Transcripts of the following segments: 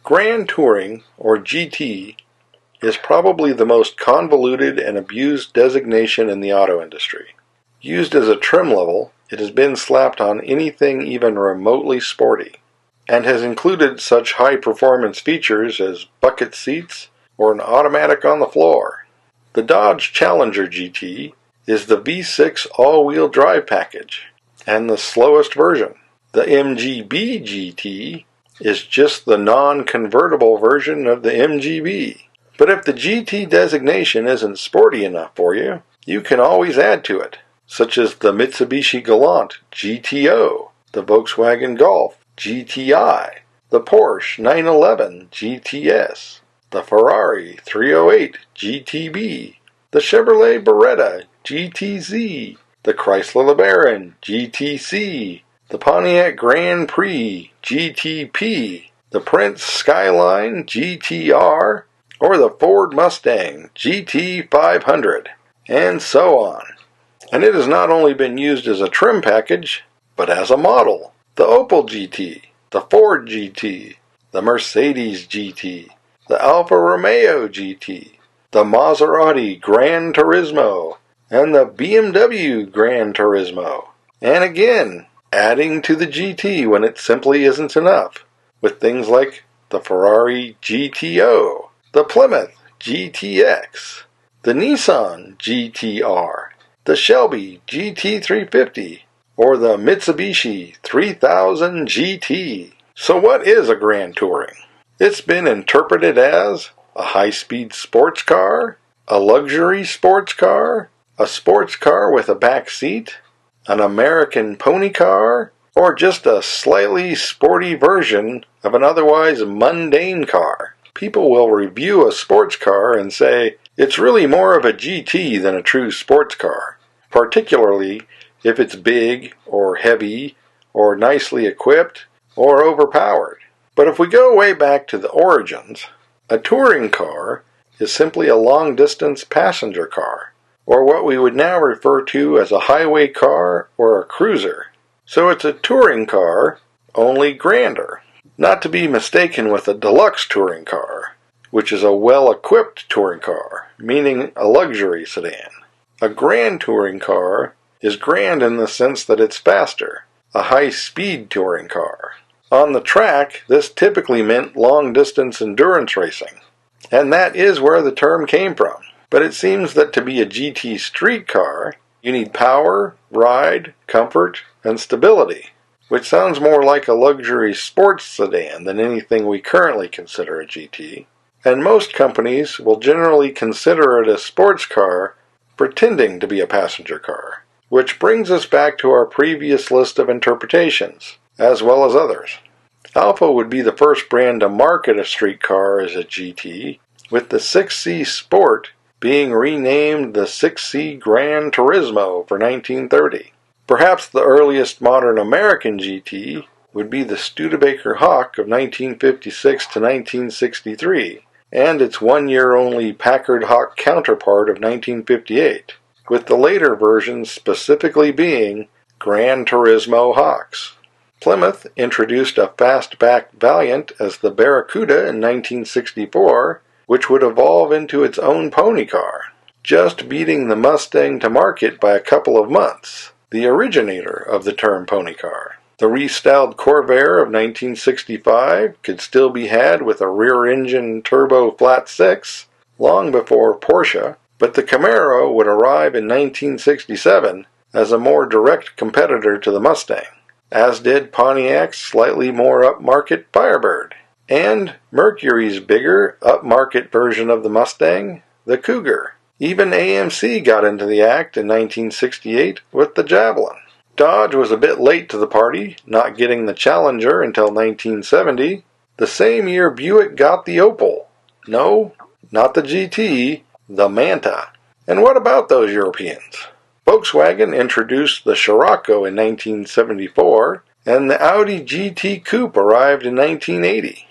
Grand Touring, or GT, is probably the most convoluted and abused designation in the auto industry. Used as a trim level, it has been slapped on anything even remotely sporty, and has included such high-performance features as bucket seats or an automatic on the floor. The Dodge Challenger GT is the V6 all-wheel drive package, and the slowest version. The MGB GT is just the non-convertible version of the MGB. But if the GT designation isn't sporty enough for you, you can always add to it, such as the Mitsubishi Galant GTO, the Volkswagen Golf GTI, the Porsche 911 GTS, the Ferrari 308 GTB, the Chevrolet Beretta GTZ, the Chrysler LeBaron GTC, the Pontiac Grand Prix GTP, the Prince Skyline GTR, or the Ford Mustang GT500, and so on. And it has not only been used as a trim package, but as a model. The Opel GT, the Ford GT, the Mercedes GT, the Alfa Romeo GT, the Maserati Gran Turismo, and the BMW Gran Turismo. And again, adding to the GT when it simply isn't enough, with things like the Ferrari GTO, the Plymouth GTX, the Nissan GTR, the Shelby GT350, or the Mitsubishi 3000 GT. So what is a Grand Touring? It's been interpreted as a high-speed sports car, a luxury sports car, a sports car with a back seat, an American pony car, or just a slightly sporty version of an otherwise mundane car. People will review a sports car and say, it's really more of a GT than a true sports car, particularly if it's big or heavy or nicely equipped or overpowered. But if we go way back to the origins, a touring car is simply a long-distance passenger car, or what we would now refer to as a highway car or a cruiser. So it's a touring car, only grander. Not to be mistaken with a deluxe touring car, which is a well-equipped touring car, meaning a luxury sedan. A grand touring car is grand in the sense that it's faster, a high-speed touring car. On the track, this typically meant long-distance endurance racing, and that is where the term came from. But it seems that to be a GT street car, you need power, ride, comfort, and stability, which sounds more like a luxury sports sedan than anything we currently consider a GT. And most companies will generally consider it a sports car pretending to be a passenger car, which brings us back to our previous list of interpretations, as well as others. Alfa would be the first brand to market a street car as a GT, with the 6C Sport being renamed the 6C Gran Turismo for 1930. Perhaps the earliest modern American GT would be the Studebaker Hawk of 1956 to 1963, and its one-year-only Packard Hawk counterpart of 1958, with the later versions specifically being Gran Turismo Hawks. Plymouth introduced a fastback Valiant as the Barracuda in 1964, which would evolve into its own pony car, just beating the Mustang to market by a couple of months, the originator of the term pony car. The restyled Corvair of 1965 could still be had with a rear-engine turbo flat six long before Porsche, but the Camaro would arrive in 1967 as a more direct competitor to the Mustang, as did Pontiac's slightly more upmarket Firebird, and Mercury's bigger, upmarket version of the Mustang, the Cougar. Even AMC got into the act in 1968 with the Javelin. Dodge was a bit late to the party, not getting the Challenger until 1970, the same year Buick got the Opel. No, not the GT, the Manta. And what about those Europeans? Volkswagen introduced the Scirocco in 1974, and the Audi GT Coupe arrived in 1980.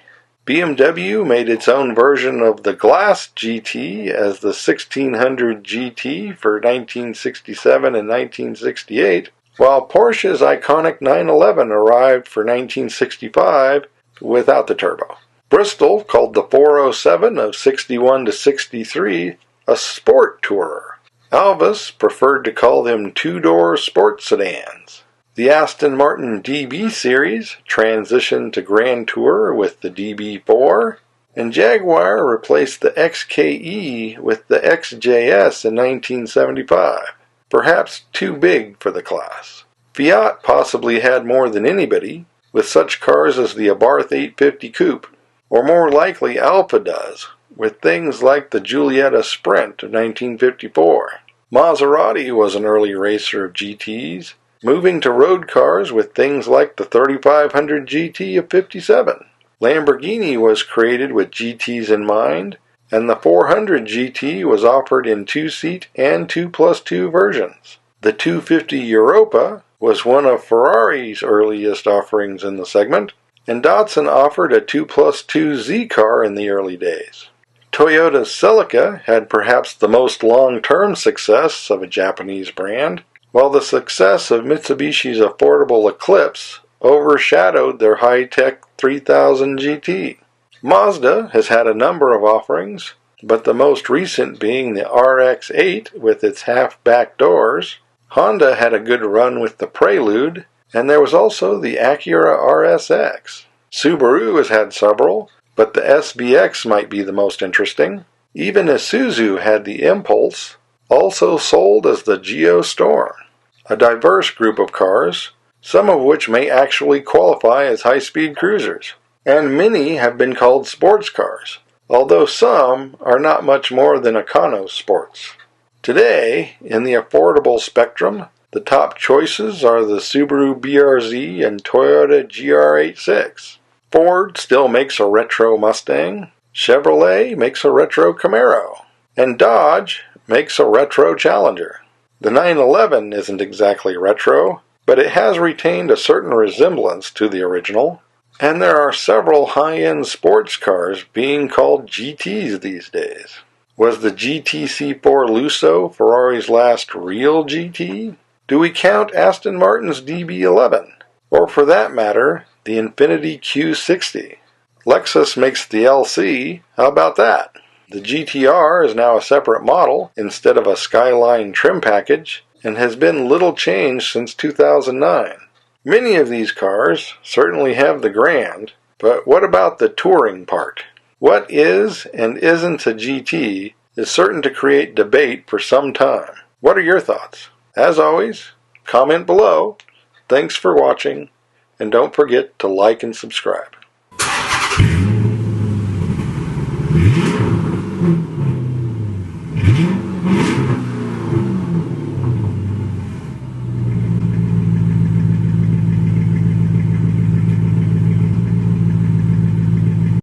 BMW made its own version of the Glas GT as the 1600 GT for 1967 and 1968, while Porsche's iconic 911 arrived for 1965 without the turbo. Bristol called the 407 of 61 to 63 a sport tourer. Alvis preferred to call them two-door sport sedans. The Aston Martin DB series transitioned to Grand Tourer with the DB4, and Jaguar replaced the XKE with the XJS in 1975, perhaps too big for the class. Fiat possibly had more than anybody, with such cars as the Abarth 850 Coupe, or more likely Alfa does, with things like the Giulietta Sprint of 1954. Maserati was an early racer of GTs, moving to road cars with things like the 3500 GT of 57. Lamborghini was created with GTs in mind, and the 400 GT was offered in 2-seat and 2+2 versions. The 250 Europa was one of Ferrari's earliest offerings in the segment, and Datsun offered a 2+2 Z car in the early days. Toyota's Celica had perhaps the most long-term success of a Japanese brand, while the success of Mitsubishi's affordable Eclipse overshadowed their high-tech 3000 GT. Mazda has had a number of offerings, but the most recent being the RX-8 with its half-back doors. Honda had a good run with the Prelude, and there was also the Acura RSX. Subaru has had several, but the SBX might be the most interesting. Even Isuzu had the Impulse, also sold as the Geostorm. A diverse group of cars, some of which may actually qualify as high-speed cruisers. And many have been called sports cars, although some are not much more than econo sports. Today, in the affordable spectrum, the top choices are the Subaru BRZ and Toyota GR86. Ford still makes a retro Mustang, Chevrolet makes a retro Camaro, and Dodge makes a retro Challenger. The 911 isn't exactly retro, but it has retained a certain resemblance to the original, and there are several high-end sports cars being called GTs these days. Was the GTC4 Lusso Ferrari's last real GT? Do we count Aston Martin's DB11? Or for that matter, the Infiniti Q60? Lexus makes the LC, how about that? The GTR is now a separate model instead of a Skyline trim package, and has been little changed since 2009. Many of these cars certainly have the Grand, but what about the touring part? What is and isn't a GT is certain to create debate for some time. What are your thoughts? As always, comment below. Thanks for watching, and don't forget to like and subscribe.